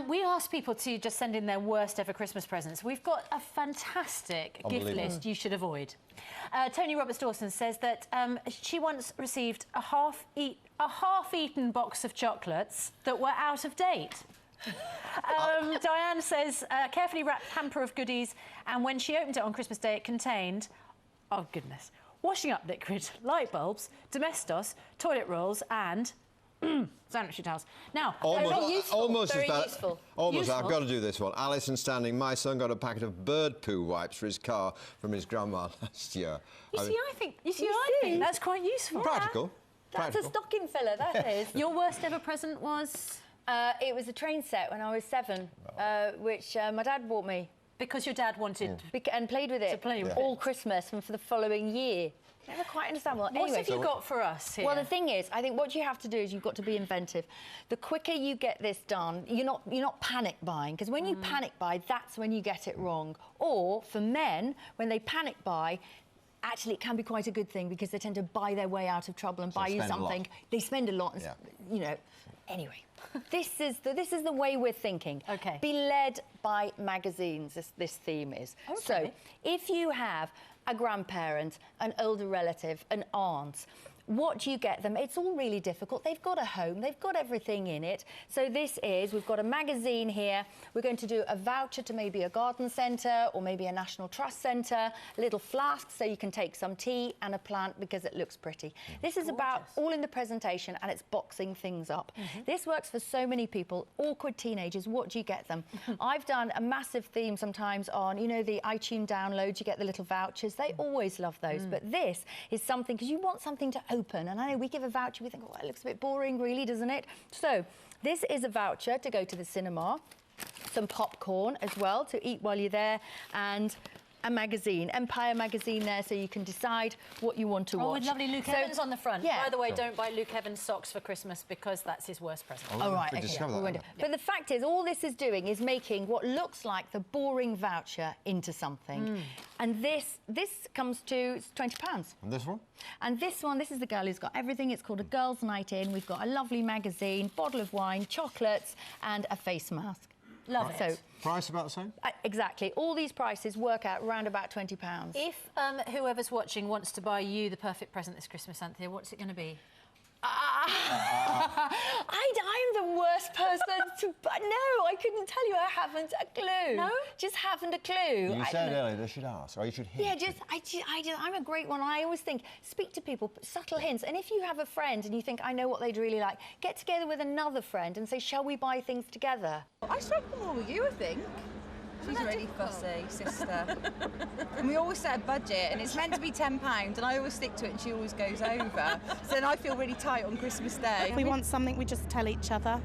We asked people to just send in their worst ever Christmas presents. We've got a fantastic gift list you should avoid. Tony Roberts-Dawson says that she once received a half-eaten box of chocolates that were out of date. Diane says a carefully wrapped hamper of goodies, and when she opened it on Christmas Day, it contained, oh goodness, washing up liquid, light bulbs, Domestos, toilet rolls, and sanitary towels. Now, almost very as bad. useful. Almost, Useful. I've got to do this one. Alison Standing, my son got a packet of bird poo wipes for his car from his grandma last year. I think that's quite useful. Practical. That's a stocking filler, that is. Your worst ever present was? It was a train set when I was 7, which my dad bought me. Because your dad wanted... And played with it To play with all Christmas and for the following year. Never quite understand what. What Anyway, have you got for us here? Well, the thing is, I think what you have to do is you've got to be inventive. The quicker you get this done, you're not panic buying, because when you panic buy, that's when you get it wrong. Or for men, when they panic buy, actually it can be quite a good thing because they tend to buy their way out of trouble and buy you something. They spend a lot, and, you know. Anyway, this is the way we're thinking. Okay. Be led by magazines. This theme is. Okay. So if you have a grandparent, an older relative, an aunt, what do you get them? It's all really difficult. They've got a home, they've got everything in it. So we've got a magazine here. We're going to do a voucher to maybe a garden centre or maybe a National Trust centre, a little flask so you can take some tea and a plant because it looks pretty. This is about all in the presentation, and it's boxing things up. This works for so many people, awkward teenagers. What do you get them? I've done a massive theme sometimes on, you know, the iTunes downloads, you get the little vouchers. They always love those. But this is something, because you want something to open, and I know we give a voucher, we think, oh, it looks a bit boring, really, doesn't it? So this is a voucher to go to the cinema, some popcorn as well to eat while you're there, and a magazine, Empire magazine there, so you can decide what you want to watch. Oh, with lovely Luke Evans on the front. Yeah. By the way, don't buy Luke Evans socks for Christmas because that's his worst present. Oh, right, okay. But the fact is, all this is doing is making what looks like the boring voucher into something. And this comes to £20. And this one? And this one, this is the girl who's got everything. It's called a girls' night in. We've got a lovely magazine, bottle of wine, chocolates, and a face mask. Love it. So, price about the same? Exactly. All these prices work out around about £20. If whoever's watching wants to buy you the perfect present this Christmas, Anthea, what's it going to be? I'm the worst person to... No, I couldn't tell you. I haven't a clue. No? Just haven't a clue. You said earlier they should ask, or you should hint. Yeah, I'm a great one. I always think, speak to people, subtle hints. And if you have a friend and you think, I know what they'd really like, get together with another friend and say, shall we buy things together? I struggle more with you, I think. She's really fussy, sister. And we always set a budget, and it's meant to be £10, and I always stick to it, and she always goes over. So then I feel really tight on Christmas Day. If we want something, we just tell each other.